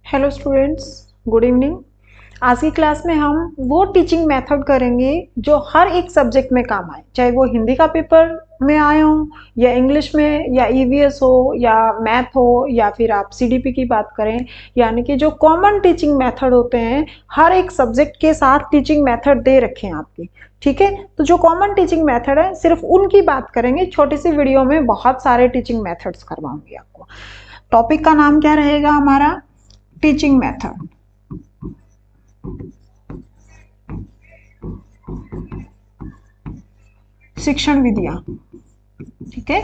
Hello students, good evening. आज की class में हम वो टीचिंग मेथड करेंगे जो हर एक सब्जेक्ट में काम आए, चाहे वो हिंदी का पेपर में आए हो या इंग्लिश में या ईवीएस हो या मैथ हो या फिर आप सीडीपी की बात करें। यानी कि जो कॉमन टीचिंग मेथड होते हैं, हर एक सब्जेक्ट के साथ टीचिंग मेथड दे रखे हैं आपके। ठीक है, तो जो कॉमन टीचिंग मेथड है सिर्फ उनकी बात करेंगे। छोटी सी वीडियो में बहुत सारे टीचिंग मेथड्स करवाऊंगी आपको। टॉपिक का नाम क्या रहेगा हमारा? Teaching method. शिक्षण विधियां। ठीक है,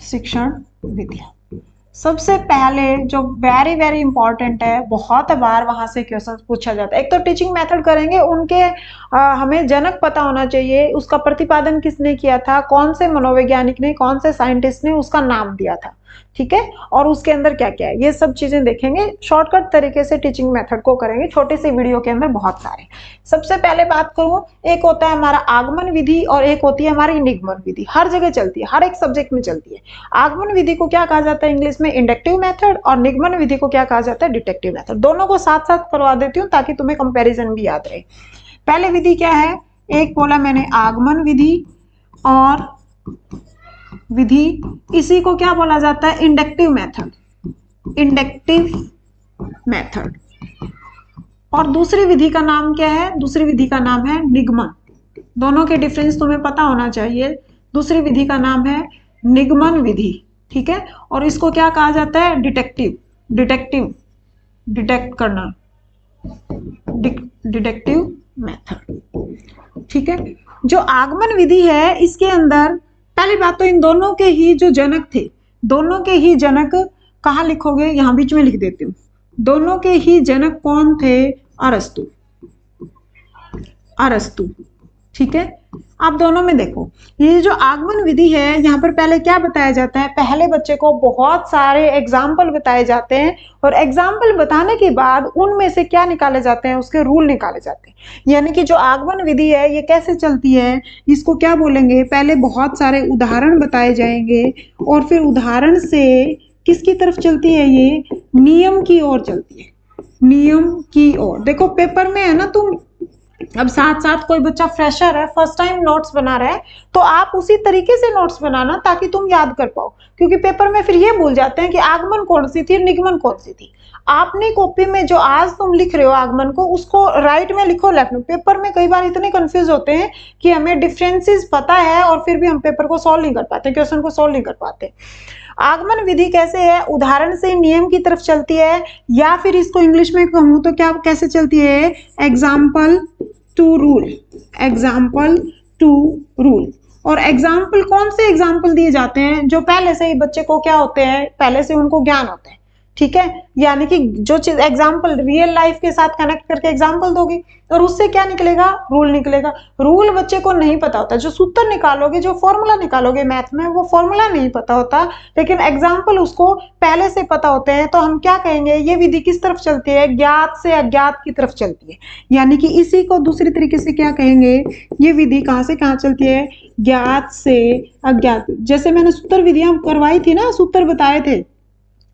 शिक्षण विधियां। सबसे पहले जो वेरी वेरी इंपॉर्टेंट है, बहुत बार वहां से क्वेश्चन पूछा जाता है। एक तो टीचिंग मेथड करेंगे, उनके हमें जनक पता होना चाहिए, उसका प्रतिपादन किसने किया था, कौन से मनोवैज्ञानिक ने, कौन से साइंटिस्ट ने उसका नाम दिया था। ठीक है, और उसके अंदर क्या क्या है, ये सब चीजें देखेंगे। शॉर्टकट तरीके से टीचिंग मेथड को करेंगे, छोटे से वीडियो के अंदर बहुत सारे। सबसे पहले बात करूं, एक होता है हमारा आगमन विधि और एक होती है हमारी निगमन विधि। हर जगह चलती है, हर एक सब्जेक्ट में चलती है। आगमन विधि को क्या कहा जाता है इंग्लिश में? Inductive method. और निगमन विधि को क्या कहा जाता है? Deductive method. दोनों को साथ साथ करवा देती हूँ ताकि तुम्हें कंपैरिजन भी याद रहे। पहले विधि क्या है? एक बोला मैंने आगमन विधि, और विधि इसी को क्या बोला जाता है? Inductive method. Inductive method. और दूसरी विधि का नाम क्या है? दूसरी विधि का नाम है निगमन। दोनों के डिफरेंस तुम्हें पता होना चाहिए। दूसरी विधि का नाम है निगमन विधि। ठीक है, और इसको क्या कहा जाता है? डिटेक्टिव। डिटेक्टिव, डिटेक्ट करना, डिटेक्टिव मेथड। ठीक है, जो आगमन विधि है इसके अंदर पहली बात तो इन दोनों के ही जो जनक थे, दोनों के ही जनक कहाँ लिखोगे? यहां बीच में लिख देती हूँ। दोनों के ही जनक कौन थे? अरस्तु। अरस्तु। ठीक है, आप दोनों में देखो, ये जो आगमन विधि है यहाँ पर पहले क्या बताया जाता है? पहले बच्चे को बहुत सारे एग्जाम्पल बताए जाते हैं, और एग्जाम्पल बताने के बाद उनमें से क्या निकाले जाते हैं? उसके रूल निकाले जाते हैं। यानी कि जो आगमन विधि है ये कैसे चलती है, इसको क्या बोलेंगे? पहले बहुत सारे उदाहरण बताए जाएंगे, और फिर उदाहरण से किसकी तरफ चलती है? ये नियम की ओर चलती है। नियम की ओर। देखो पेपर में है ना, तुम अब साथ साथ कोई बच्चा फ्रेशर है, फर्स्ट टाइम नोट्स बना रहा है, तो आप उसी तरीके से नोट्स बनाना ताकि तुम याद कर पाओ। क्योंकि पेपर में फिर ये भूल जाते हैं कि आगमन कौन सी थी, निगमन कौन सी थी। आपने कॉपी में जो आज तुम लिख रहे हो आगमन को, उसको राइट में लिखो, लेफ्ट में। पेपर में कई बार इतने कंफ्यूज होते हैं कि हमें डिफरेंसेस पता है और फिर भी हम पेपर को सॉल्व नहीं कर पाते, क्वेश्चन को सॉल्व नहीं कर पाते। आगमन विधि कैसे है? उदाहरण से नियम की तरफ चलती है, या फिर इसको इंग्लिश में कहूं तो क्या कैसे चलती है? Example to rule. Example to rule. और एग्जाम्पल कौन से एग्जाम्पल दिए जाते हैं? जो पहले से ही बच्चे को क्या होते हैं? पहले से उनको ज्ञान होता है। ठीक है, यानी कि जो चीज एग्जाम्पल रियल लाइफ के साथ कनेक्ट करके एग्जाम्पल दोगे, और उससे क्या निकलेगा? रूल निकलेगा। रूल बच्चे को नहीं पता होता, जो सूत्र निकालोगे, जो फॉर्मूला निकालोगे मैथ में, वो फॉर्मूला नहीं पता होता, लेकिन एग्जाम्पल उसको पहले से पता होते हैं। तो हम क्या कहेंगे? ये विधि किस तरफ चलती है? ज्ञात से अज्ञात की तरफ चलती है। यानी कि इसी को दूसरी तरीके से क्या कहेंगे? ये विधि कहाँ से कहाँ चलती है? ज्ञात से अज्ञात। जैसे मैंने सूत्र विधियां करवाई थी ना, सूत्र बताए थे,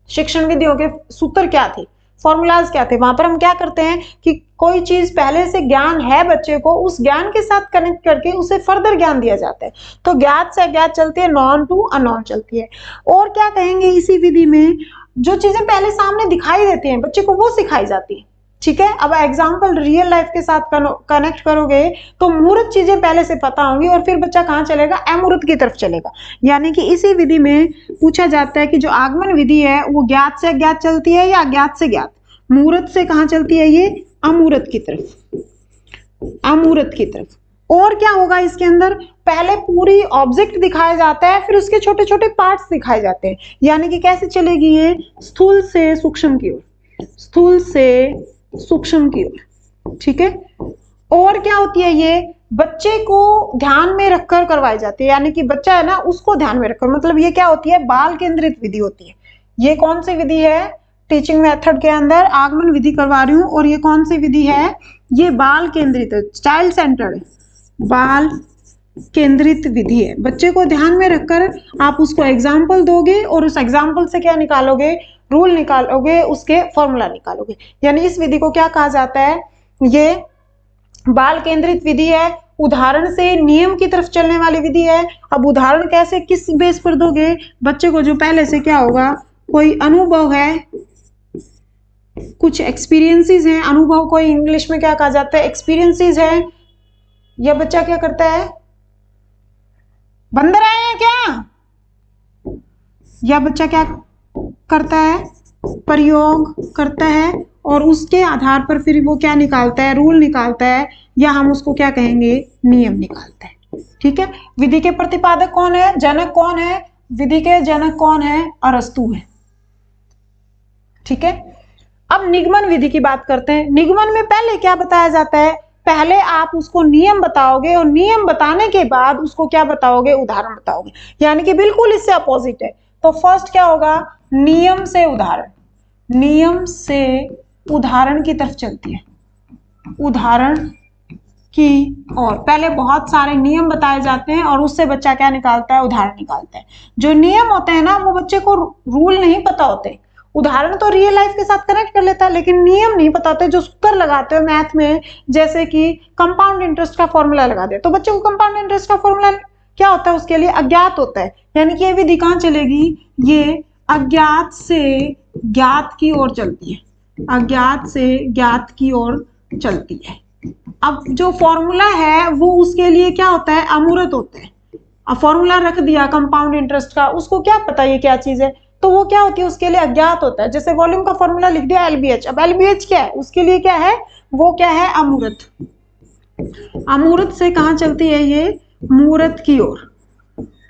शिक्षण विधियों के सूत्र क्या थे, फॉर्मूलाज क्या थे, वहां पर हम क्या करते हैं कि कोई चीज पहले से ज्ञान है बच्चे को, उस ज्ञान के साथ कनेक्ट करके उसे फर्दर ज्ञान दिया जाता है। तो ज्ञात से अज्ञात चलती है, नॉन टू अननोन चलती है। और क्या कहेंगे इसी विधि में? जो चीजें पहले सामने दिखाई देती हैं बच्चे को, वो सिखाई जाती है। ठीक है, अब एग्जाम्पल रियल लाइफ के साथ कनेक्ट करोगे तो मूर्त चीजें पहले से पता होंगी, और फिर बच्चा कहाँ चलेगा? अमूर्त की तरफ चलेगा। यानी कि इसी विधि में पूछा जाता है कि जो आगमन विधि है वो ज्ञात से अज्ञात चलती है या अज्ञात से ज्ञात? मूर्त से कहाँ चलती है? ये अमूर्त की तरफ। अमूर्त की तरफ। और क्या होगा इसके अंदर? पहले पूरी ऑब्जेक्ट दिखाया जाता है, फिर उसके छोटे छोटे पार्ट्स दिखाए जाते हैं। यानी कि कैसे चलेगी ये? स्थूल से सूक्ष्म की ओर। स्थूल से सूक्ष्म की ओर। ठीक है, और क्या होती है? ये बच्चे को ध्यान में रखकर करवाई जाती है। यानी कि बच्चा है ना, उसको ध्यान में रखकर, मतलब ये क्या होती है? बाल केंद्रित विधि होती है। ये कौन सी विधि है? टीचिंग मेथड के अंदर आगमन विधि करवा रही हूं, और ये कौन सी विधि है? ये बाल केंद्रित है, चाइल्ड सेंटर्ड है। बाल केंद्रित विधि है। बच्चे को ध्यान में रखकर आप उसको एग्जाम्पल दोगे और उस एग्जाम्पल से क्या निकालोगे, रूल निकालोगे, उसके फॉर्मूला निकालोगे। यानी इस विधि को क्या कहा जाता है, ये बाल केंद्रित विधि है, उदाहरण से नियम की तरफ चलने वाली विधि है। अब उदाहरण कैसे, किस बेस पर दोगे, बच्चे को जो पहले से क्या होगा, कोई अनुभव है, कुछ एक्सपीरियंसेस हैं। अनुभव को इंग्लिश में क्या कहा जाता है, एक्सपीरियंसेस है। यह बच्चा क्या करता है, बंदर आए हैं क्या, यह बच्चा क्या करता है, प्रयोग करता है और उसके आधार पर फिर वो क्या निकालता है, रूल निकालता है, या हम उसको क्या कहेंगे, नियम निकालता है। ठीक है। विधि के प्रतिपादक कौन है, जनक कौन है, विधि के जनक कौन है, अरस्तु है। ठीक है। अब निगमन विधि की बात करते हैं। निगमन में पहले क्या बताया जाता है, पहले आप उसको नियम बताओगे और नियम बताने के बाद उसको क्या बताओगे, उदाहरण बताओगे। यानी कि बिल्कुल इससे अपोजिट है। तो फर्स्ट क्या होगा, नियम से उदाहरण, नियम से उदाहरण की तरफ चलती है, उदाहरण की और पहले बहुत सारे नियम बताए जाते हैं और उससे बच्चा क्या निकालता है, उदाहरण निकालता है। जो नियम होते हैं ना, वो बच्चे को रूल नहीं पता होते। उदाहरण तो रियल लाइफ के साथ कनेक्ट कर लेता है, लेकिन नियम नहीं पता होते। जो सूत्र लगाते हो मैथ में, जैसे कि कंपाउंड इंटरेस्ट का फॉर्मूला लगा दे, तो बच्चे को कंपाउंड इंटरेस्ट का फॉर्मूला क्या होता है, उसके लिए अज्ञात होता है। यानी कि ये विधि कहाँ चलेगी, ये अज्ञात से ज्ञात की ओर चलती है, अज्ञात से ज्ञात की ओर चलती है। अब जो फॉर्मूला है वो उसके लिए क्या होता है, अमूर्त होता है। अब फॉर्मूला रख दिया कंपाउंड इंटरेस्ट का, उसको क्या पता ये क्या चीज है, तो वो क्या होती है, उसके लिए अज्ञात होता है। जैसे वॉल्यूम का फॉर्मूला लिख दिया LBH, अब LBH क्या है, उसके लिए क्या है, वो क्या है, अमूर्त। अमूर्त से कहां चलती है ये, मूर्त की ओर,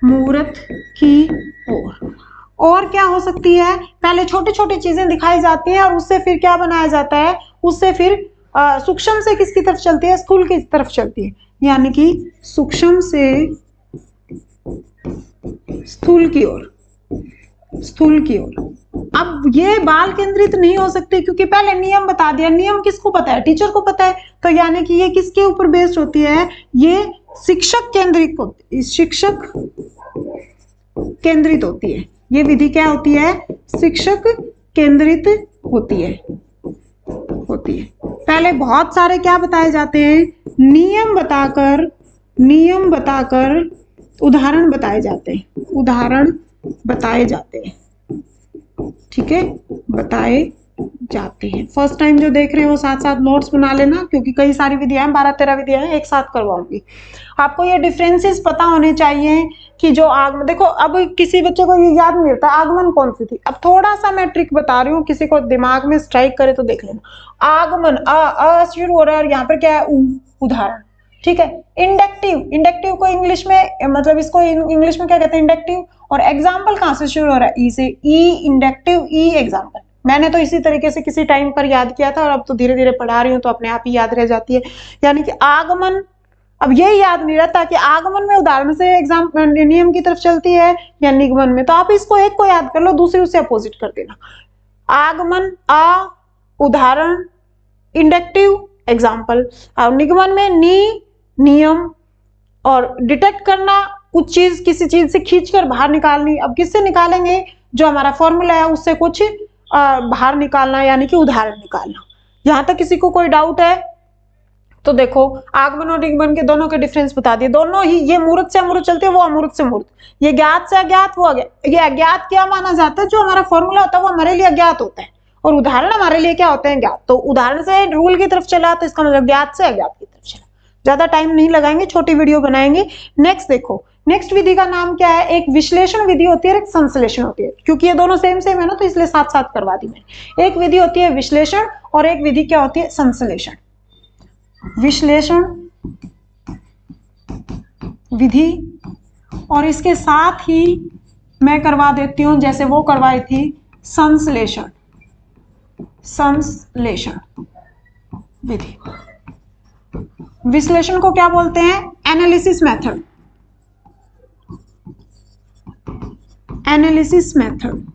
मूर्त की ओर। और क्या हो सकती है, पहले छोटी छोटी चीजें दिखाई जाती हैं और उससे फिर क्या बनाया जाता है, उससे फिर सूक्ष्म से किसकी तरफ चलती है, स्थूल की तरफ चलती है। यानी कि सूक्ष्म से स्थूल की ओर, स्थूल की ओर। अब ये बाल केंद्रित नहीं हो सकती क्योंकि पहले नियम बता दिया। नियम किसको पता है, टीचर को पता है। तो यानी कि ये किसके ऊपर बेस्ड होती है, ये शिक्षक केंद्रित होती है, शिक्षक केंद्रित होती है। ये विधि क्या होती है, शिक्षक केंद्रित होती है, होती है। पहले बहुत सारे क्या बताए जाते हैं, नियम बताकर, नियम बताकर उदाहरण बताए जाते हैं, उदाहरण बताए जाते हैं। ठीक है, बताए जाते हैं। फर्स्ट टाइम जो देख रहे हैं वो साथ साथ नोट्स बना लेना, क्योंकि कई सारी विधियां, 12-13 विधियां हैं, एक साथ करवाऊंगी। आपको ये डिफरेंसेस पता होने चाहिए कि जो आगमन, देखो अब किसी बच्चे को ये याद नहीं रहता आगमन कौन सी थी। अब थोड़ा सा मैं ट्रिक बता रही हूँ, किसी को दिमाग में स्ट्राइक करे तो देख लेना। आगमन अ शुरू हो रहा है और यहाँ पर क्या है, उदाहरण। ठीक है। इंडक्टिव, इंडक्टिव को इंग्लिश में, मतलब इसको इंग्लिश में क्या कहते हैं, इंडक्टिव। और एग्जाम्पल कहाँ से शुरू हो रहा है, ई से, ई इंडक्टिव, ई एग्जाम्पल। मैंने तो इसी तरीके से किसी टाइम पर याद किया था और अब तो धीरे धीरे पढ़ा रही हूँ तो अपने आप ही याद रह जाती है। यानी कि आगमन, अब ये याद नहीं रहता कि आगमन में उदाहरण से एग्जाम नियम की तरफ चलती है या निगमन में, तो आप इसको एक को याद कर लो, दूसरी उसे अपोजिट कर देना। आगमन आ, उदाहरण, इंडक्टिव, एग्जाम्पल। और निगमन में नी, नियम, और डिटेक्ट करना, कुछ चीज किसी चीज से खींचकर बाहर निकालनी। अब किससे निकालेंगे, जो हमारा फॉर्मूला है उससे कुछ बाहर निकालना, यानी कि उदाहरण निकालना। यहां तक किसी को कोई डाउट है तो देखो, आगमन और निगमन के दोनों के डिफरेंस बता दिए। दोनों ही, ये मूर्त से अमूर्त चलते हैं, वो अमूर्त से मूर्त। ये ज्ञात से अज्ञात, वो अज्ञात। ये अज्ञात क्या माना जाता है, जो हमारा फॉर्मूला होता है वो हमारे लिए अज्ञात होता है, और उदाहरण हमारे लिए क्या होते हैं, ज्ञात। तो उदाहरण से रूल की तरफ चला तो इसका मतलब ज्ञात से अज्ञात की तरफ चला। ज्यादा टाइम नहीं लगाएंगे, छोटी वीडियो बनाएंगे। नेक्स्ट देखो, नेक्स्ट विधि का नाम क्या है, एक विश्लेषण विधि होती है और एक संश्लेषण होती है। क्योंकि ये दोनों सेम सेम है ना, तो इसलिए साथ साथ करवा दी मैंने। एक विधि होती है विश्लेषण और एक विधि क्या होती है, संश्लेषण। विश्लेषण विधि, और इसके साथ ही मैं करवा देती हूं जैसे वो करवाई थी, संश्लेषण, संश्लेषण विधि। विश्लेषण को क्या बोलते हैं, एनालिसिस मेथड, एनालिसिस मेथड।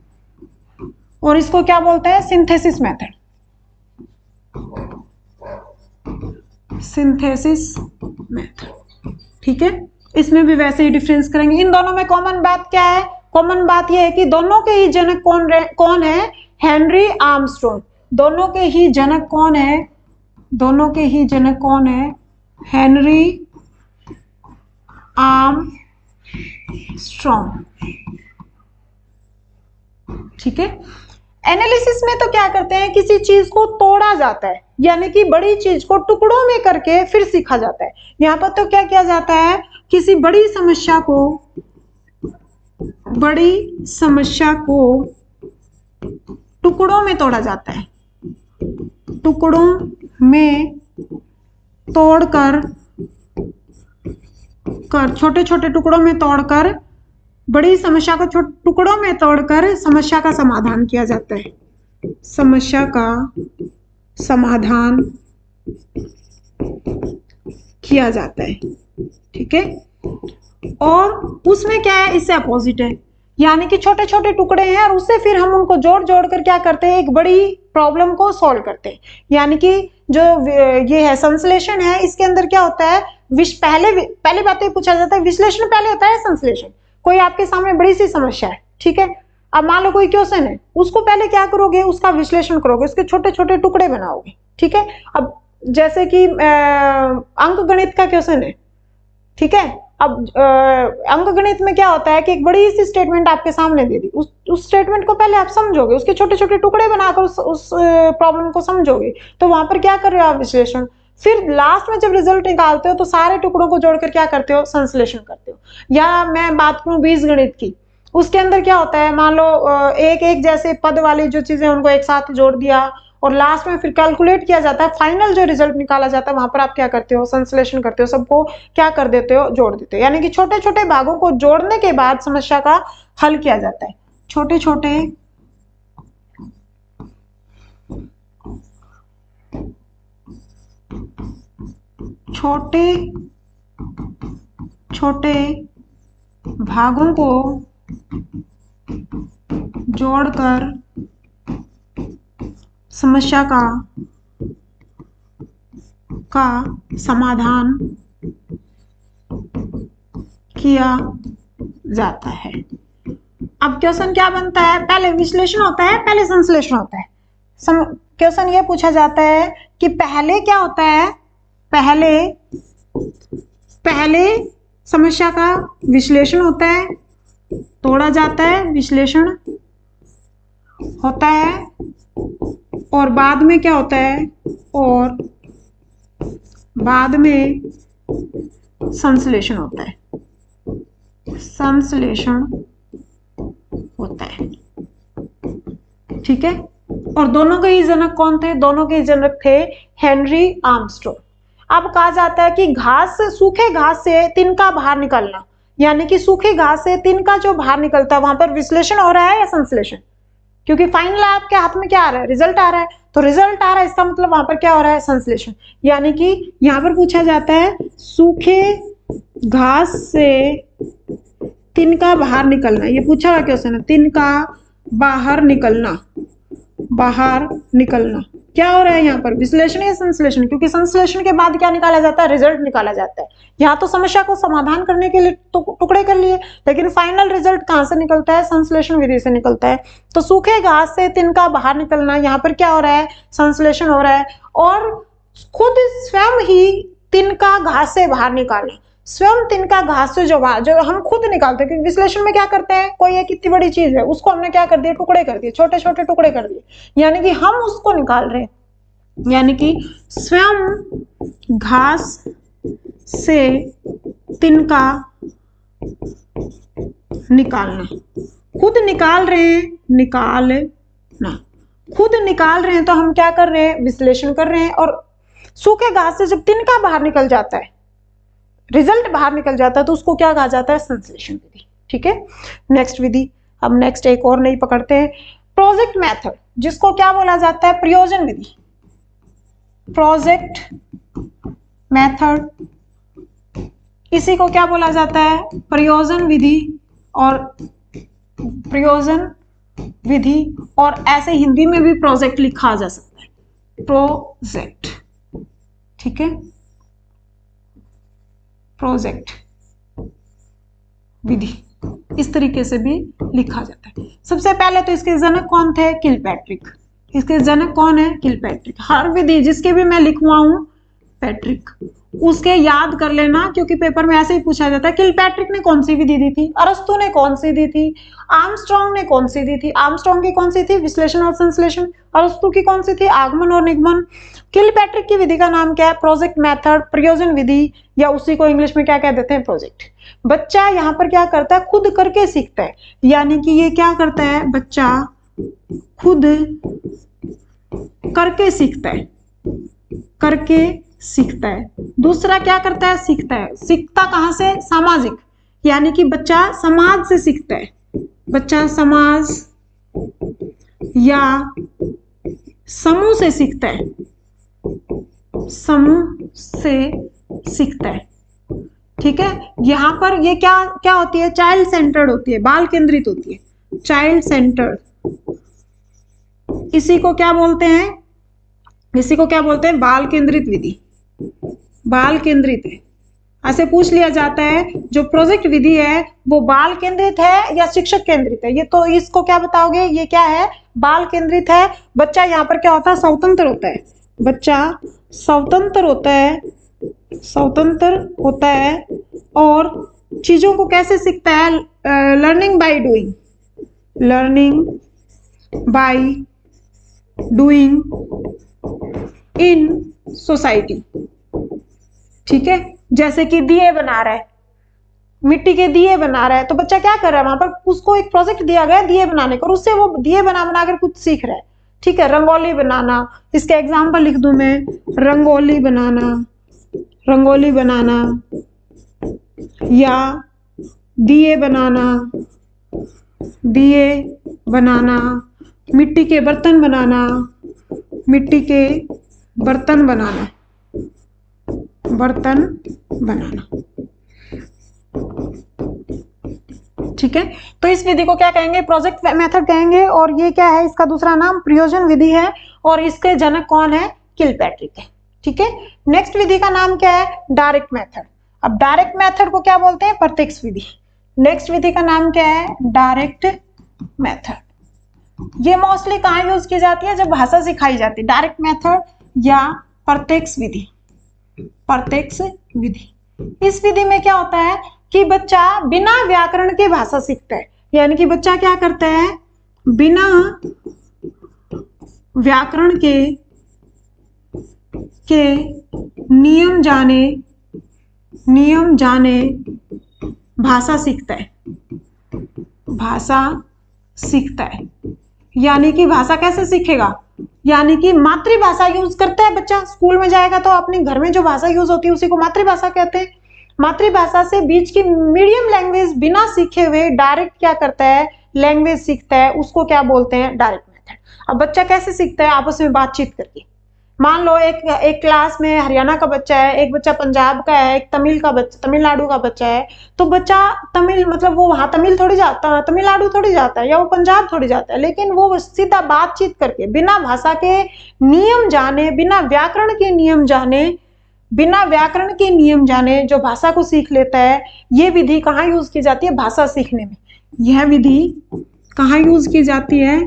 और इसको क्या बोलते हैं, सिंथेसिस मेथड, सिंथेसिस मेथड। ठीक है, इसमें भी वैसे ही डिफरेंस करेंगे। इन दोनों में कॉमन बात क्या है? कॉमन बात यह है कि दोनों के ही जनक कौन है? Henry Armstrong. दोनों के ही जनक कौन है? दोनों के ही जनक कौन है? Henry Armstrong. ठीक है। एनालिसिस में तो क्या करते हैं, किसी चीज को तोड़ा जाता है, यानी कि बड़ी चीज को टुकड़ों में करके फिर सीखा जाता है। यहां पर तो क्या किया जाता है, किसी बड़ी समस्या को टुकड़ों में तोड़ा जाता है। टुकड़ों में तोड़कर छोटे छोटे टुकड़ों में तोड़कर, बड़ी समस्या को टुकड़ों में तोड़कर समस्या का समाधान किया जाता है। समस्या का समाधान किया जाता है। ठीक है। और उसमें क्या है, इससे अपोजिट है, यानी कि छोटे छोटे टुकड़े हैं और उससे फिर हम उनको जोड़ जोड़ कर क्या करते हैं, एक बड़ी प्रॉब्लम को सॉल्व करते हैं। यानी कि जो ये है संश्लेषण है, इसके अंदर क्या होता है, पहले बात ये पूछा जाता है, विश्लेषण पहले होता है संश्लेषण। कोई आपके सामने बड़ी सी समस्या है, ठीक है, अब मान लो कोई क्वेश्चन है, उसको पहले क्या करोगे, उसका विश्लेषण करोगे, उसके छोटे छोटे टुकड़े बनाओगे। ठीक है। अब जैसे कि अंक गणित का क्वेश्चन है, ठीक है, अब अंक गणित में क्या होता है कि एक बड़ी सी स्टेटमेंट आपके सामने दे दी, उस स्टेटमेंट को पहले आप समझोगे, उसके छोटे छोटे टुकड़े बनाकर उस प्रॉब्लम को समझोगे, तो वहां पर क्या कर रहे हो आप, विश्लेषण। फिर लास्ट में जब रिजल्ट निकालते हो तो सारे टुकड़ों को जोड़कर क्या करते हो, संश्लेषण करते हो। या मैं बात करूं बीजगणित की, उसके अंदर क्या होता है, मान लो एक एक जैसे पद वाली जो चीजें उनको एक साथ जोड़ दिया और लास्ट में फिर कैलकुलेट किया जाता है, फाइनल जो रिजल्ट निकाला जाता है वहां पर आप क्या करते हो, संश्लेषण करते हो, सबको क्या कर देते हो, जोड़ देते हो। यानी कि छोटे छोटे भागों को जोड़ने के बाद समस्या का हल किया जाता है। छोटे छोटे भागों को जोड़कर समस्या का समाधान किया जाता है। अब क्वेश्चन क्या बनता है, पहले विश्लेषण होता है, पहले संश्लेषण होता है। क्वेश्चन ये पूछा जाता है कि पहले क्या होता है, पहले समस्या का विश्लेषण होता है, तोड़ा जाता है, विश्लेषण होता है, और बाद में क्या होता है, और बाद में संश्लेषण होता है, संश्लेषण होता है। ठीक है। और दोनों के ही जनक कौन थे, दोनों के ही जनक थे हेनरी आर्मस्ट्रॉन्ग। अब कहा जाता है कि घास से, सूखे घास से तिनका बाहर निकलना, यानी कि सूखे घास से तिनका जो बाहर निकलता है, वहां पर विश्लेषण हो रहा है या संश्लेषण, क्योंकि फाइनल आपके हाथ में क्या आ रहा है, रिजल्ट आ रहा है, तो रिजल्ट आ रहा है, इसका मतलब वहां पर क्या हो रहा है, संश्लेषण। यानी कि यहां पर पूछा जाता है सूखे घास से तिनका बाहर निकलना, ये पूछा हुआ क्वेश्चन है, तिनका बाहर निकलना, क्या हो रहा है यहाँ पर, विश्लेषण या संश्लेषण, क्योंकि संश्लेषण के बाद क्या निकाला जाता है, रिजल्ट निकाला जाता है। यहाँ तो समस्या को समाधान करने के लिए तो टुकड़े कर लिए, लेकिन फाइनल रिजल्ट कहाँ से निकलता है, संश्लेषण विधि से निकलता है। तो सूखे घास से तिनका बाहर निकलना, यहाँ पर क्या हो रहा है, संश्लेषण हो रहा है। और खुद स्वयं ही तिनका घास से बाहर निकालना, स्वयं तिनका घास से जो हम खुद निकालते हैं, क्योंकि विश्लेषण में क्या करते हैं, कोई एक इतनी बड़ी चीज है, उसको हमने क्या कर दिया, टुकड़े कर दिए, छोटे छोटे टुकड़े कर दिए, यानी कि हम उसको निकाल रहे हैं। यानी कि स्वयं घास से तिनका निकालना, खुद निकाल रहे हैं, खुद निकाल रहे हैं, तो हम क्या कर रहे हैं, विश्लेषण कर रहे हैं। और सूखे घास से जब तिनका बाहर निकल जाता है, रिजल्ट बाहर निकल जाता है, तो उसको क्या कहा जाता है, संश्लेषण विधि। ठीक है। नेक्स्ट विधि, अब नेक्स्ट एक और नई पकड़ते हैं, प्रोजेक्ट मेथड, जिसको क्या बोला जाता है, प्रयोजन विधि। प्रोजेक्ट मेथड, इसी को क्या बोला जाता है, प्रयोजन विधि। और प्रयोजन विधि, और ऐसे हिंदी में भी प्रोजेक्ट लिखा जा सकता है, प्रोजेक्ट। ठीक है, प्रोजेक्ट। विधि, इस तरीके से भी लिखा जाता है। सबसे पहले तो इसके जनक कौन थे? किलपैट्रिक। इसके जनक कौन है? किलपैट्रिक। हर विधि जिसके भी मैं लिखवाऊं पैट्रिक, उसके याद कर लेना, क्योंकि पेपर में ऐसे ही पूछा जाता है। किलपैट्रिक ने कौन सी विधि दी थी? अरस्तु ने कौन सी दी थी? आर्मस्ट्रांग ने कौन सी दी थी? आर्मस्ट्रांग की कौन सी थी? विश्लेषण और संश्लेषण। अरस्तु की कौन सी थी? आगमन और निगमन। किलपैट्रिक की विधि का नाम क्या है? प्रोजेक्ट मेथड, प्रयोजन विधि, या उसी को इंग्लिश में क्या कह देते हैं? प्रोजेक्ट। बच्चा यहाँ पर क्या करता है? खुद करके सीखता है, यानी कि ये क्या करता है? बच्चा खुद करके सीखता है, करके सीखता है। दूसरा क्या करता है? सीखता है। सीखता कहां से? सामाजिक, यानी कि बच्चा समाज से सीखता है। बच्चा समाज या समूह से सीखता है, समूह से सीखता है। ठीक है, यहां पर ये क्या क्या होती है? चाइल्ड सेंटर्ड होती है, बाल केंद्रित होती है, चाइल्ड सेंटर्ड। इसी को क्या बोलते हैं? इसी को क्या बोलते हैं? बाल केंद्रित विधि। बाल केंद्रित है, ऐसे पूछ लिया जाता है जो प्रोजेक्ट विधि है वो बाल केंद्रित है या शिक्षक केंद्रित है। ये तो इसको क्या बताओगे? ये क्या है? बाल केंद्रित है। बच्चा यहाँ पर क्या होता है? स्वतंत्र होता है। बच्चा स्वतंत्र होता है, स्वतंत्र होता है और चीजों को कैसे सीखता है? Learning by doing, learning by doing in society. ठीक है, जैसे कि दिए बना रहा है, मिट्टी के दिए बना रहा है, तो बच्चा क्या कर रहा है? वहां पर उसको एक प्रोजेक्ट दिया गया है दिए बनाने को, और उससे वो दिए बना बनाकर कुछ सीख रहा है। ठीक है, रंगोली बनाना, इसके एग्जाम्पल लिख दूं मैं, रंगोली बनाना, रंगोली बनाना, या दिए बनाना, दिए बनाना, मिट्टी के बर्तन बनाना, मिट्टी के बर्तन बनाना, बर्तन बनाना। ठीक है, तो इस विधि को क्या कहेंगे? प्रोजेक्ट मेथड कहेंगे। और ये क्या है? इसका दूसरा नाम प्रयोजन विधि है, और इसके जनक कौन है? किलपैट्रिक है। ठीक है, नेक्स्ट विधि का नाम क्या है? Direct method. अब डायरेक्ट मेथड को क्या बोलते हैं? प्रत्यक्ष विधि। नेक्स्ट विधि का नाम क्या है? Direct method. ये मोस्टली कहाँ यूज की जाती है? जब भाषा सिखाई जाती है। डायरेक्ट मेथड या प्रत्यक्ष विधि, प्रत्यक्ष विधि। इस विधि में क्या होता है कि बच्चा बिना व्याकरण के भाषा सीखता है, यानी कि बच्चा क्या करता है? बिना व्याकरण के नियम जाने भाषा सीखता है, भाषा सीखता है। यानी कि भाषा कैसे सीखेगा? यानी कि मातृभाषा यूज करता है बच्चा। स्कूल में जाएगा तो अपने घर में जो भाषा यूज होती है उसी को मातृभाषा कहते हैं। मातृभाषा से बीच की मीडियम लैंग्वेज बिना सीखे हुए डायरेक्ट क्या करता है? लैंग्वेज सीखता है, उसको क्या बोलते हैं? Direct method. अब बच्चा कैसे सीखता है? आपस में बातचीत करके। मान लो एक क्लास में हरियाणा का बच्चा है, एक बच्चा पंजाब का है, एक तमिलनाडु का बच्चा है, तो बच्चा तमिल मतलब वो वहां तमिल थोड़ी जाता, तमिलनाडु थोड़ी जाता है, या वो पंजाब थोड़ी जाता है, लेकिन वो सीधा बातचीत करके बिना भाषा के नियम जाने, बिना व्याकरण के नियम जाने जो भाषा को सीख लेता है। ये विधि कहाँ यूज की जाती है? भाषा सीखने में। यह विधि कहाँ यूज की जाती है?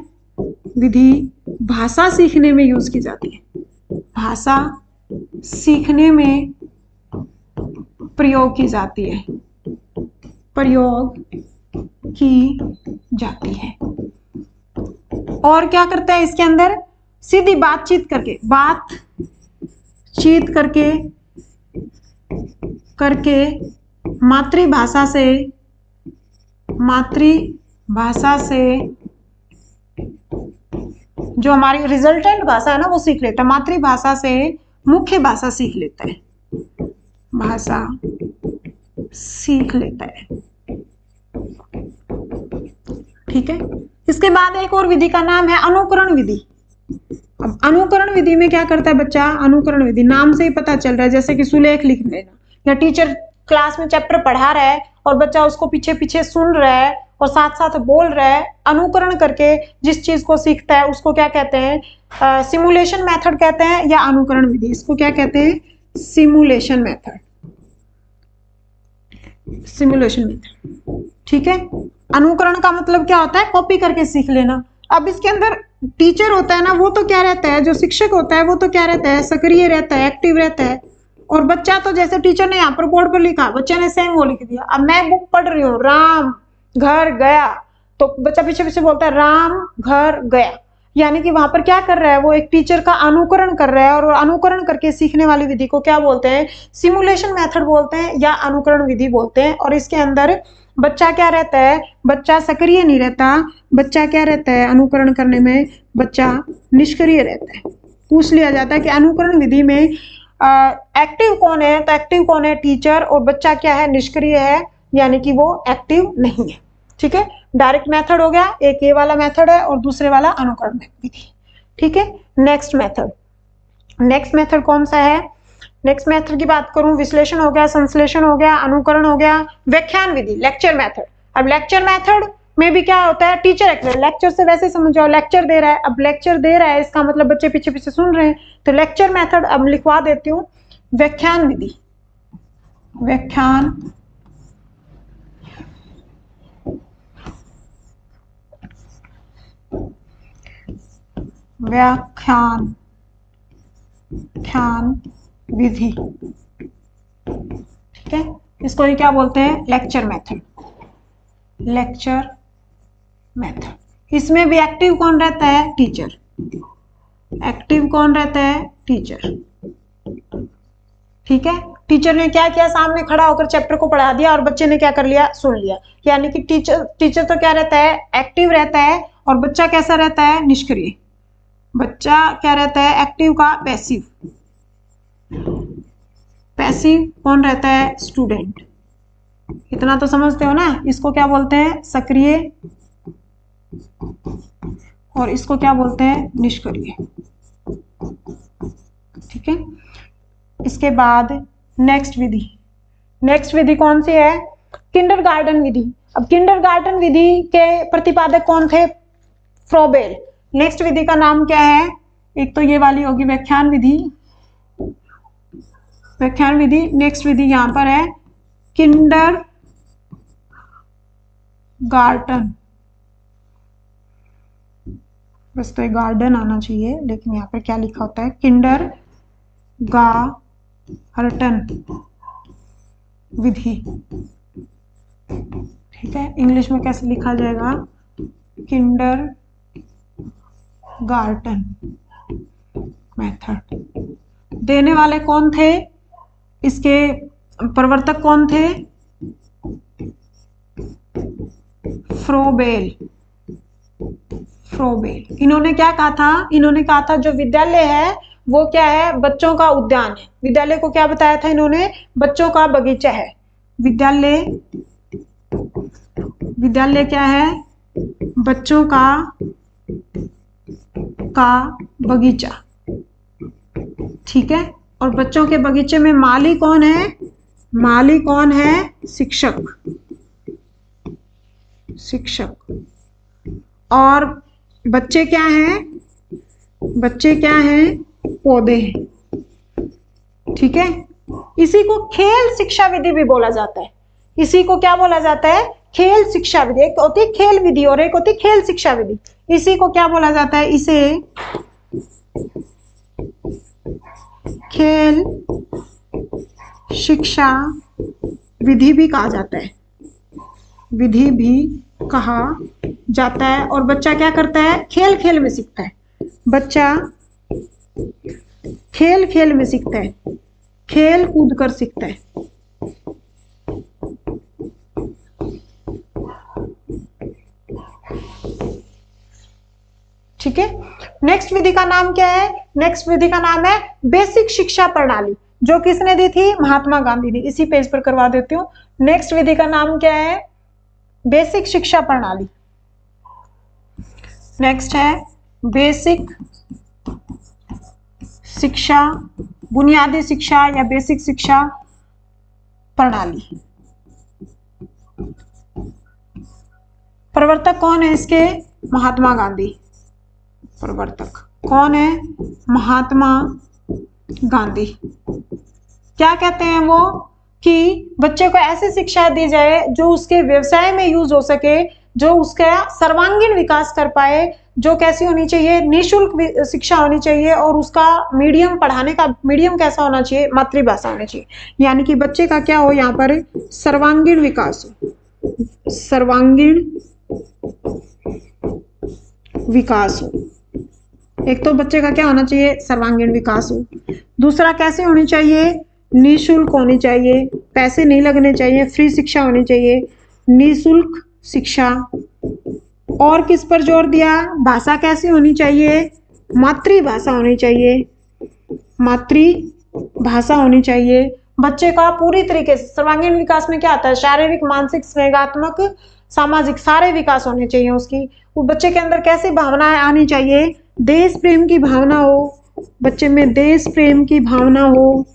विधि भाषा सीखने में यूज की जाती है, भाषा सीखने में प्रयोग की जाती है, प्रयोग की जाती है। और क्या करता है इसके अंदर? सीधी बातचीत करके मातृभाषा से जो हमारी रिजल्टेंट भाषा है ना वो सीख लेता है, मातृभाषा से मुख्य भाषा सीख लेता है, भाषा सीख लेता है। ठीक है, इसके बाद एक और विधि का नाम है अनुकरण विधि। अब अनुकरण विधि में क्या करता है बच्चा? अनुकरण विधि नाम से ही पता चल रहा है, जैसे कि सुलेख लिख लेना, या टीचर क्लास में चैप्टर पढ़ा रहा है और बच्चा उसको पीछे पीछे सुन रहा है और साथ साथ बोल रहा है। अनुकरण करके जिस चीज को सीखता है उसको क्या कहते हैं? सिमुलेशन मेथड कहते हैं, या अनुकरण विधि। इसको क्या कहते हैं? Simulation method. Simulation method. ठीक है, अनुकरण का मतलब क्या होता है, कॉपी करके सीख लेना। अब इसके अंदर टीचर होता है ना, वो तो क्या रहता है, जो शिक्षक होता है वो तो क्या रहता है, सक्रिय रहता है, एक्टिव रहता है। और बच्चा तो जैसे टीचर ने यहाँ पर बोर्ड पर लिखा, बच्चे ने सेम वो लिख दिया। अब मैं बुक पढ़ रही हूँ, राम घर गया, तो बच्चा पीछे पीछे बोलता है राम घर गया, यानी कि वहां पर क्या कर रहा है, वो एक टीचर का अनुकरण कर रहा है। और अनुकरण करके सीखने वाली विधि को क्या बोलते हैं, सिमुलेशन मेथड बोलते हैं या अनुकरण विधि बोलते हैं। और इसके अंदर बच्चा क्या रहता है, बच्चा सक्रिय नहीं रहता, बच्चा क्या रहता है, अनुकरण करने में बच्चा निष्क्रिय रहता है। पूछ लिया जाता है कि अनुकरण विधि में एक्टिव कौन है, तो एक्टिव कौन है, टीचर, और बच्चा क्या है, निष्क्रिय है, यानी कि वो एक्टिव नहीं है। ठीक है, डायरेक्ट मेथड हो गया, एक ये वाला मेथड है और दूसरे वाला अनुकरण विधि। ठीक है, नेक्स्ट मेथड कौन सा है, नेक्स्ट मेथड की बात करूं, विश्लेषण हो गया, संश्लेषण हो गया, अनुकरण हो गया, व्याख्यान विधि, लेक्चर मेथड। अब लेक्चर मेथड में भी क्या होता है, टीचर लेक्चर से वैसे समझ जाओ, लेक्चर दे रहा है। अब लेक्चर दे रहा है, इसका मतलब बच्चे पीछे पीछे सुन रहे हैं, तो लेक्चर मेथड अब लिखवा देती हूँ, व्याख्यान विधि, व्याख्यान विधि। ठीक है, इसको ही क्या बोलते हैं, लेक्चर मेथड, लेक्चर मेथड। इसमें भी एक्टिव कौन रहता है, टीचर, एक्टिव कौन रहता है, टीचर। ठीक है, टीचर ने क्या किया, सामने खड़ा होकर चैप्टर को पढ़ा दिया और बच्चे ने क्या कर लिया, सुन लिया, यानी कि टीचर तो क्या रहता है, एक्टिव रहता है, और बच्चा कैसा रहता है, निष्क्रिय। बच्चा क्या रहता है, एक्टिव का पैसिव, पैसिव कौन रहता है, स्टूडेंट। इतना तो समझते हो ना, इसको क्या बोलते हैं, सक्रिय, और इसको क्या बोलते हैं, निष्क्रिय। ठीक है, इसके बाद नेक्स्ट विधि कौन सी है, किंडरगार्टन विधि। अब किंडरगार्टन विधि के प्रतिपादक कौन थे, फ्रोबेल। नेक्स्ट विधि का नाम क्या है, एक तो ये वाली होगी व्याख्यान विधि, नेक्स्ट विधि यहां पर है किंडरगार्टन, बस तो एक गार्डन आना चाहिए, लेकिन यहाँ पर क्या लिखा होता है, किंडरगार्टन विधि। ठीक है, इंग्लिश में कैसे लिखा जाएगा, किंडरगार्टन मेथड। देने वाले कौन थे, इसके प्रवर्तक कौन थे, फ्रोबेल। इन्होंने क्या कहा था, इन्होंने कहा था जो विद्यालय है वो क्या है, बच्चों का उद्यान है। विद्यालय को क्या बताया था इन्होंने, बच्चों का बगीचा है। विद्यालय क्या है, बच्चों का बगीचा। ठीक है, और बच्चों के बगीचे में माली कौन है, शिक्षक। और बच्चे क्या हैं, पौधे हैं। ठीक है, इसी को खेल शिक्षा विधि भी बोला जाता है। इसी को क्या बोला जाता है, खेल शिक्षा विधि। एक होती है खेल विधि और एक होती है खेल शिक्षा विधि। इसी को क्या बोला जाता है, इसे खेल शिक्षा विधि भी कहा जाता है। और बच्चा क्या करता है, खेल में सीखता है। बच्चा खेल में सीखता है, खेल कूद कर सीखता है। ठीक है, नेक्स्ट विधि का नाम क्या है, नेक्स्ट विधि का नाम है बेसिक शिक्षा प्रणाली, जो किसने दी थी, महात्मा गांधी ने। इसी पेज पर करवा देती हूँ। नेक्स्ट विधि का नाम क्या है, बेसिक शिक्षा प्रणाली। नेक्स्ट है बेसिक शिक्षा, बुनियादी शिक्षा या बेसिक शिक्षा प्रणाली। प्रवर्तक कौन है इसके, महात्मा गांधी। प्रवर्तक कौन है, महात्मा गांधी। क्या कहते हैं वो, कि बच्चे को ऐसी शिक्षा दी जाए जो उसके व्यवसाय में यूज हो सके, जो उसका सर्वांगीण विकास कर पाए, जो कैसी होनी चाहिए, निःशुल्क शिक्षा होनी चाहिए, और उसका मीडियम पढ़ाने का मीडियम कैसा होना चाहिए, मातृभाषा होनी चाहिए। यानी कि बच्चे का क्या हो यहाँ पर, सर्वांगीण विकास हो, सर्वांगीण विकास हो। एक तो बच्चे का क्या होना चाहिए, सर्वांगीण विकास हो। दूसरा कैसे होनी चाहिए, निःशुल्क होनी चाहिए, पैसे नहीं लगने चाहिए, फ्री शिक्षा होनी चाहिए, निःशुल्क शिक्षा। और किस पर जोर दिया, भाषा कैसी होनी चाहिए, मातृभाषा होनी चाहिए, मातृभाषा होनी चाहिए। बच्चे का पूरी तरीके से सर्वांगीण विकास में क्या आता है, शारीरिक, मानसिक, स्नेहात्मक, सामाजिक सारे विकास होने चाहिए उसकी। वो बच्चे के अंदर कैसी भावनाएं आनी चाहिए, देश प्रेम की भावना हो, बच्चे में देश प्रेम की भावना हो,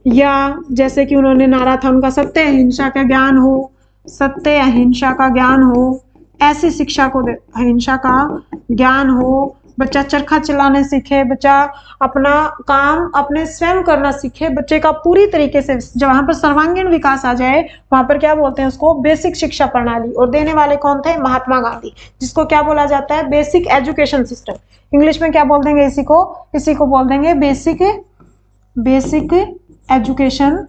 या जैसे कि उन्होंने नारा था उनका, सत्य अहिंसा का ज्ञान हो, सत्य अहिंसा का ज्ञान हो, ऐसी शिक्षा को अहिंसा का ज्ञान हो। बच्चा चरखा चलाने सीखे, बच्चा अपना काम अपने स्वयं करना सीखे, बच्चे का पूरी तरीके से जब वहां पर सर्वांगीण विकास आ जाए, वहां पर क्या बोलते हैं उसको, बेसिक शिक्षा प्रणाली। और देने वाले कौन थे, महात्मा गांधी, जिसको क्या बोला जाता है, बेसिक एजुकेशन सिस्टम। इंग्लिश में क्या बोल देंगे इसी को बोल देंगे बेसिक एजुकेशन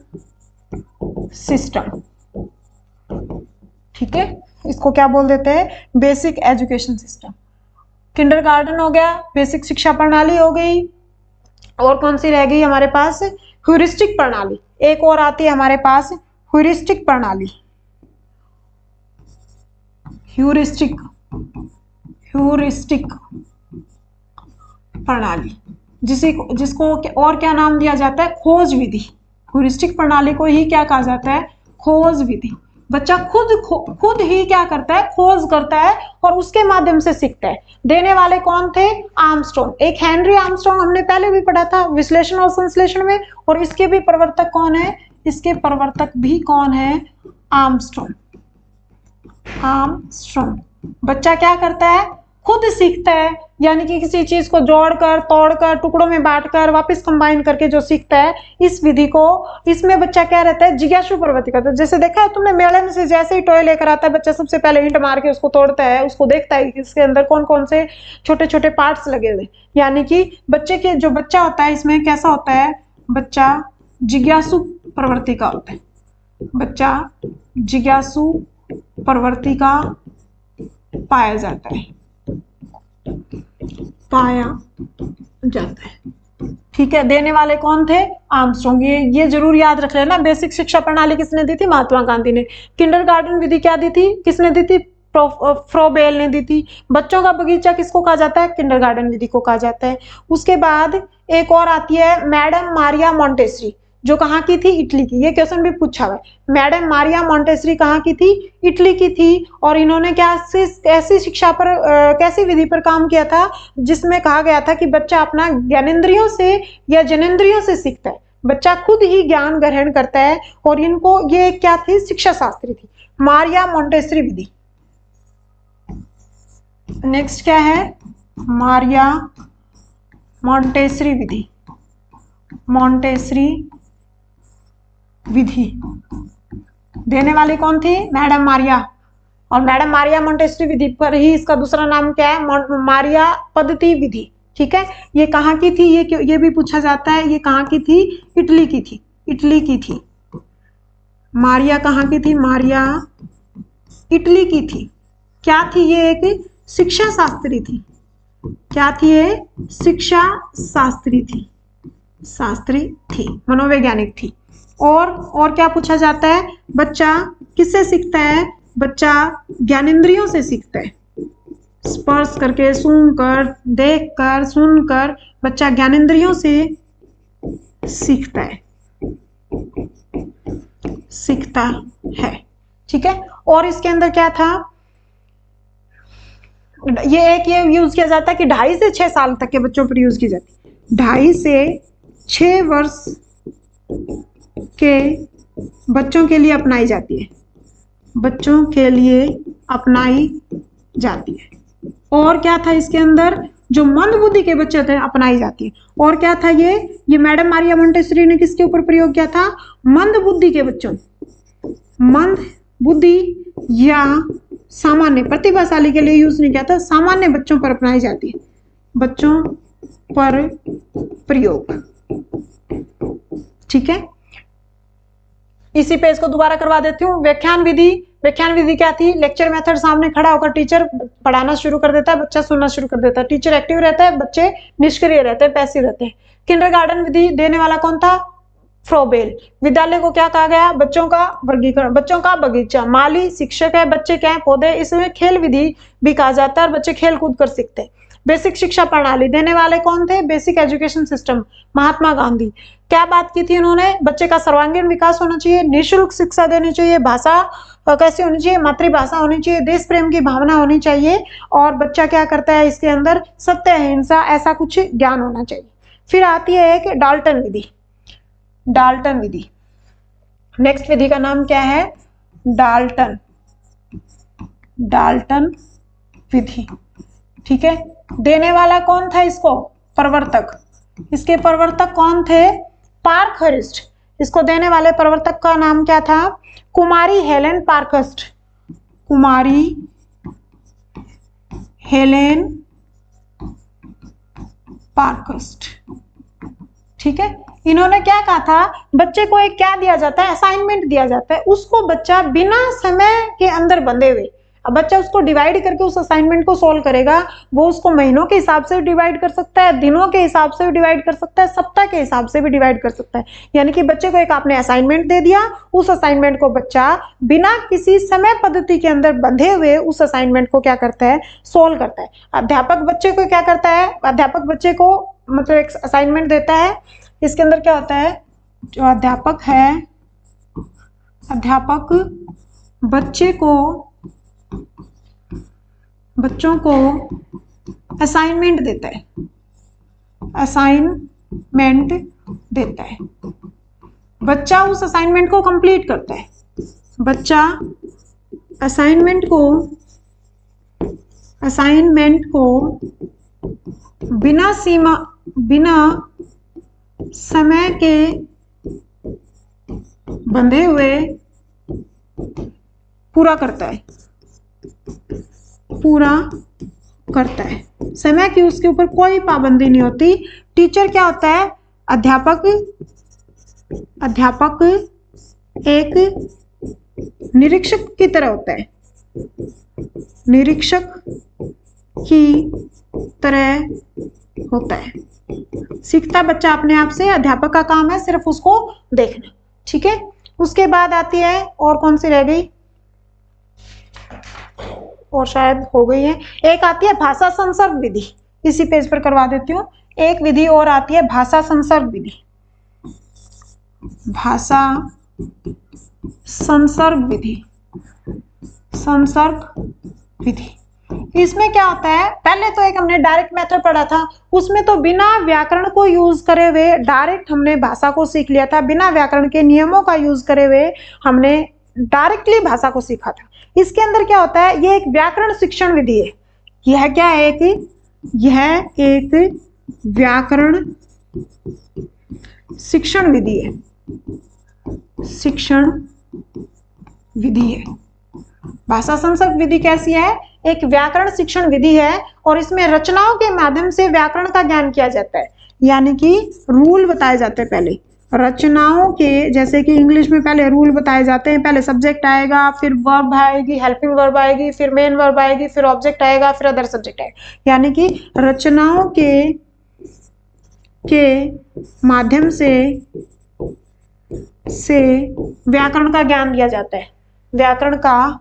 सिस्टम। ठीक है, इसको क्या बोल देते हैं, बेसिक एजुकेशन सिस्टम। किंडरगार्टन हो गया, बेसिक शिक्षा प्रणाली हो गई, और कौन सी रह गई हमारे पास, ह्यूरिस्टिक प्रणाली। एक और आती है हमारे पास, ह्यूरिस्टिक प्रणाली, ह्यूरिस्टिक प्रणाली, जिसको और क्या नाम दिया जाता है, खोज विधि। ह्यूरिस्टिक प्रणाली को ही क्या कहा जाता है, खोज विधि। बच्चा खुद ही क्या करता है, खोज करता है और उसके माध्यम से सीखता है। देने वाले कौन थे, आर्मस्ट्रॉन्ग। एक हेनरी आर्मस्ट्रॉन्ग हमने पहले भी पढ़ा था विश्लेषण और संश्लेषण में, और इसके भी प्रवर्तक कौन है, इसके प्रवर्तक भी कौन है, आर्मस्ट्रॉन्ग। बच्चा क्या करता है, खुद सीखता है, यानी कि किसी चीज को जोड़कर, तोड़कर, टुकड़ों में बांटकर, वापस कंबाइन करके जो सीखता है, इस विधि को, इसमें बच्चा क्या रहता है, जिज्ञासु प्रवृत्ति करता है। जैसे देखा है तुमने, मेले में से जैसे ही टॉय लेकर आता है बच्चा, सबसे पहले ईंट मार के उसको तोड़ता है, उसको देखता है कि इसके अंदर कौन कौन से छोटे छोटे पार्ट्स लगे हुए। यानी कि बच्चे के जो बच्चा होता है इसमें कैसा होता है, बच्चा जिज्ञासु प्रवृत्ति का होता है, बच्चा जिज्ञासु प्रवृत्ति का पाया जाता है। ठीक है, देने वाले कौन थे, आर्मस्ट्रॉन्ग। ये जरूर याद रख लेना। बेसिक शिक्षा प्रणाली किसने दी थी, महात्मा गांधी ने। किंडरगार्टन विधि क्या दी थी, किसने दी थी, फ्रोबेल ने दी थी। बच्चों का बगीचा किसको कहा जाता है, किंडरगार्टन विधि को कहा जाता है। उसके बाद एक और आती है मैडम मारिया मोंटेसरी, जो कहाँ की थी, इटली की। ये क्वेश्चन भी पूछा हुआ है, मैडम मारिया मोंटेसरी कहाँ की थी, इटली की थी। और इन्होंने कैसी शिक्षा पर, कैसी विधि पर काम किया था, जिसमें कहा गया था कि बच्चा अपना ज्ञानेंद्रियों से या जनेंद्रियों से सीखता है, बच्चा खुद ही ज्ञान ग्रहण करता है। और इनको ये क्या थी, शिक्षा शास्त्री थी, मारिया मोंटेसरी विधि। नेक्स्ट क्या है, मारिया मोंटेसरी विधि, मोंटेसरी विधि। देने वाली कौन थी, मैडम मारिया। और मैडम मारिया मोंटेसरी विधि पर ही इसका दूसरा नाम क्या है, मारिया पद्धति विधि। ठीक है, ये कहाँ की थी, ये भी पूछा जाता है, ये कहाँ की थी, इटली की थी, इटली की थी। मारिया कहाँ की थी, मारिया इटली की थी। क्या थी ये, एक शिक्षा शास्त्री थी। क्या थी ये, शिक्षा शास्त्री थी, मनोवैज्ञानिक थी। और क्या पूछा जाता है, बच्चा किससे सीखता है, बच्चा ज्ञानेंद्रियों से सीखता है, स्पर्श करके, सूंघकर, देखकर, सुनकर, बच्चा ज्ञानेंद्रियों से सीखता है। ठीक है, और इसके अंदर क्या था, ये यूज किया जाता है कि 2.5 से 6 साल तक के बच्चों पर यूज की जाती है। 2.5 से 6 वर्ष के बच्चों के लिए अपनाई जाती है, बच्चों के लिए अपनाई जाती है। और क्या था इसके अंदर, जो मंद बुद्धि के बच्चे थे अपनाई जाती है। और क्या था ये मैडम मारिया मोंटेसरी ने किसके ऊपर प्रयोग किया था? मंद बुद्धि के बच्चों, मंद बुद्धि या सामान्य प्रतिभाशाली के लिए यूज नहीं किया था, सामान्य बच्चों पर अपनाई जाती है, बच्चों पर प्रयोग। ठीक है, इसी पेज को दोबारा करवा देती हूँ। व्याख्यान विधि, व्याख्यान विधि क्या थी? लेक्चर मेथड, सामने खड़ा होकर टीचर पढ़ाना शुरू कर देता है, बच्चा सुनना शुरू कर देता है, टीचर एक्टिव रहता है, बच्चे निष्क्रिय रहते हैं, पैसिव रहते हैं। किंडरगार्टन विधि देने वाला कौन था? फ्रोबेल। विद्यालय को क्या कहा गया? बच्चों का वर्गीकरण, बच्चों का बगीचा। माली शिक्षक है, बच्चे क्या है? पौधे। इसमें खेल विधि भी कहा जाता है और बच्चे खेल कूद कर सीखते हैं। बेसिक शिक्षा प्रणाली देने वाले कौन थे? Basic education system, Mahatma Gandhi. क्या बात की थी उन्होंने? बच्चे का सर्वांगीण विकास होना चाहिए, निःशुल्क शिक्षा देनी चाहिए, भाषा कैसी होनी चाहिए? मातृभाषा होनी चाहिए, देश प्रेम की भावना होनी चाहिए, और बच्चा क्या करता है इसके अंदर? सत्य अहिंसा ऐसा कुछ ज्ञान होना चाहिए। फिर आती है एक डाल्टन विधि, डाल्टन विधि। नेक्स्ट विधि का नाम क्या है? डाल्टन, डाल्टन विधि। ठीक है, देने वाला कौन था इसको? प्रवर्तक। इसके प्रवर्तक कौन थे? पार्कहर्स्ट। इसको देने वाले प्रवर्तक का नाम क्या था? कुमारी हेलेन पार्कहर्स्ट, कुमारी हेलेन पार्कहर्स्ट। ठीक है, इन्होंने क्या कहा था? बच्चे को एक क्या दिया जाता है? असाइनमेंट दिया जाता है, उसको बच्चा बिना समय के अंदर बंधे हुए, अब बच्चा उसको डिवाइड करके उस असाइनमेंट को सोल्व करेगा। वो उसको महीनों के हिसाब से डिवाइड कर सकता है, दिनों के हिसाब से भी डिवाइड कर सकता है, सप्ताह के हिसाब से भी डिवाइड कर सकता है। यानी कि बच्चे को एक आपने असाइनमेंट दे दिया, उस असाइनमेंट को बच्चा बिना किसी समय पद्धति के अंदर बंधे हुए उस असाइनमेंट को क्या करता है? सोल्व करता है। अध्यापक बच्चे को क्या करता है? अध्यापक बच्चे को मतलब एक असाइनमेंट देता है। इसके अंदर क्या होता है? जो अध्यापक है, अध्यापक बच्चों को असाइनमेंट देता है, असाइनमेंट देता है। बच्चा उस असाइनमेंट को कंप्लीट करता है, बच्चा असाइनमेंट को बिना समय के बंधे हुए पूरा करता है, समय की उसके ऊपर कोई पाबंदी नहीं होती। टीचर क्या होता है? अध्यापक एक निरीक्षक की तरह होता है, निरीक्षक की तरह होता है। सीखता बच्चा अपने आप से, अध्यापक का काम है सिर्फ उसको देखना। ठीक है, उसके बाद आती है, और कौन सी रह गई? और शायद हो गई है। एक आती है भाषा संसर्ग विधि, इसी पेज पर करवा देती हूँ। एक विधि और आती है भाषा संसर्ग विधि, भाषा संसर्ग विधि, संसर्ग विधि। इसमें क्या होता है? पहले तो एक हमने डायरेक्ट मेथड पढ़ा था, उसमें तो बिना व्याकरण को यूज करे हुए डायरेक्ट हमने भाषा को सीख लिया था, बिना व्याकरण के नियमों का यूज करे हुए हमने डायरेक्टली भाषा को सीखा था। इसके अंदर क्या होता है? ये एक व्याकरण शिक्षण विधि है। यह क्या है? यह एक व्याकरण शिक्षण विधि है, शिक्षण विधि है। भाषा संसर्ग विधि कैसी है? एक व्याकरण शिक्षण विधि है, और इसमें रचनाओं के माध्यम से व्याकरण का ज्ञान किया जाता है। यानी कि रूल बताए जाते हैं पहले रचनाओं के, जैसे कि इंग्लिश में पहले रूल बताए जाते हैं। पहले सब्जेक्ट आएगा, फिर वर्ब आएगी, हेल्पिंग वर्ब आएगी, फिर मेन वर्ब आएगी, फिर ऑब्जेक्ट आएगा, फिर अदर सब्जेक्ट आएगा। यानी कि रचनाओं के माध्यम से व्याकरण का ज्ञान दिया जाता है, व्याकरण का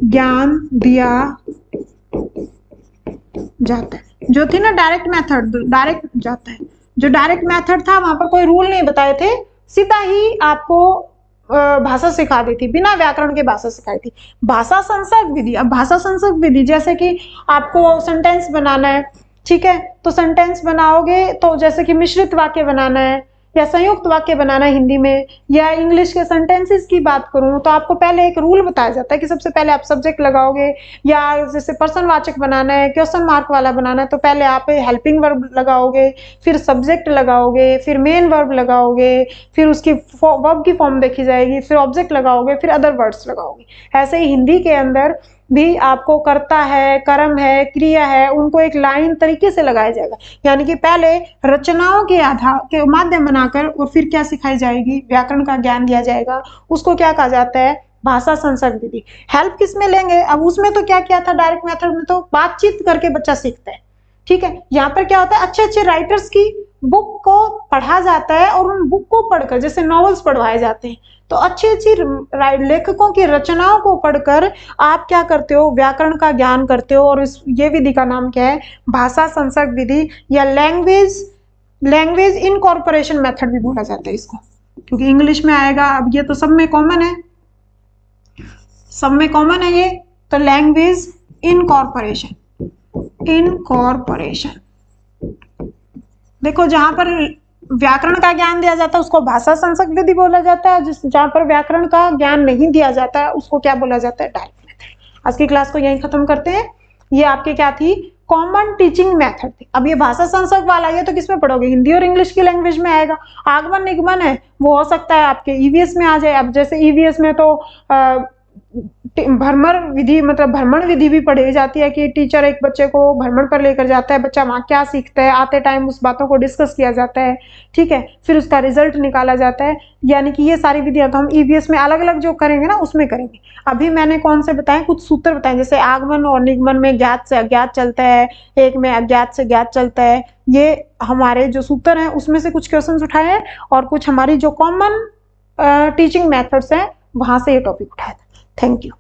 ज्ञान दिया जाता है। जो थी ना डायरेक्ट मेथड, डायरेक्ट जाता है। जो डायरेक्ट मेथड था वहां पर कोई रूल नहीं बताए थे, सीधा ही आपको भाषा सिखा दी थी, बिना व्याकरण के भाषा सिखाई थी। भाषा संसर्ग विधि, अब भाषा संसर्ग विधि जैसे कि आपको सेंटेंस बनाना है, ठीक है, तो सेंटेंस बनाओगे तो जैसे कि मिश्रित वाक्य बनाना है, या संयुक्त वाक्य बनाना है हिंदी में, या इंग्लिश के सेंटेंसेस की बात करूं तो आपको पहले एक रूल बताया जाता है कि सबसे पहले आप सब्जेक्ट लगाओगे, या जैसे पर्सनवाचक बनाना है, क्वेश्चन मार्क वाला बनाना है तो पहले आप हेल्पिंग वर्ब लगाओगे, फिर सब्जेक्ट लगाओगे, फिर मेन वर्ब लगाओगे, फिर उसकी वर्ब की फॉर्म देखी जाएगी, फिर ऑब्जेक्ट लगाओगे, फिर अदर वर्ड्स लगाओगे। ऐसे ही हिंदी के अंदर भी आपको कर्ता है, कर्म है, क्रिया है, उनको एक लाइन तरीके से लगाया जाएगा। यानी कि पहले रचनाओं के आधार के माध्यम बनाकर और फिर क्या सिखाई जाएगी, व्याकरण का ज्ञान दिया जाएगा। उसको क्या कहा जाता है, भाषा संसर्ग विधि। हेल्प किस में लेंगे, अब उसमें तो क्या किया था, डायरेक्ट मेथड में तो बातचीत करके बच्चा सीखता है, ठीक है। यहाँ पर क्या होता है, अच्छे अच्छे राइटर्स की बुक को पढ़ा जाता है और उन बुक को पढ़कर, जैसे नॉवेल्स पढ़वाए जाते हैं, तो अच्छी अच्छी लेखकों की रचनाओं को पढ़कर आप क्या करते हो, व्याकरण का ज्ञान करते हो। और ये विधि का नाम क्या है, भाषा संसर्ग विधि, या लैंग्वेज इनकॉर्पोरेशन मेथड भी बोला जाता है इसको, क्योंकि इंग्लिश में आएगा। अब ये तो सब में कॉमन है, सब में कॉमन है ये, तो लैंग्वेज इनकॉर्पोरेशन। देखो, जहां पर व्याकरण का ज्ञान दिया जाता है उसको भाषा संसर्ग विधि बोला जाता है, जहां पर व्याकरण का ज्ञान नहीं दिया जाता है उसको क्या बोला जाता है, डायरेक्ट मेथड। आज की क्लास को यहीं खत्म करते हैं। ये आपके क्या थी, कॉमन टीचिंग मेथड थी। अब ये भाषा संसर्ग वाला ये तो किसमें पढ़ोगे, हिंदी और इंग्लिश की लैंग्वेज में आएगा। आगमन निगमन है वो हो सकता है आपके ईवीएस में आ जाए। अब जैसे ईवीएस में तो भ्रमण विधि, मतलब भ्रमण विधि भी पढ़ी जाती है कि टीचर एक बच्चे को भ्रमण पर लेकर जाता है, बच्चा वहां क्या सीखता है, आते टाइम उस बातों को डिस्कस किया जाता है, ठीक है, फिर उसका रिजल्ट निकाला जाता है। यानी कि ये सारी विधियां तो हम ईवीएस में अलग अलग जो करेंगे ना उसमें करेंगे। अभी मैंने कौन से बताए, कुछ सूत्र बताए, जैसे आगमन और निगमन में ज्ञात से अज्ञात चलता है, एक में अज्ञात से ज्ञात चलता है। ये हमारे जो सूत्र हैं उसमें से कुछ क्वेश्चन उठाए हैं और कुछ हमारी जो कॉमन टीचिंग मेथड्स हैं वहां से ये टॉपिक उठाया था। Thank you.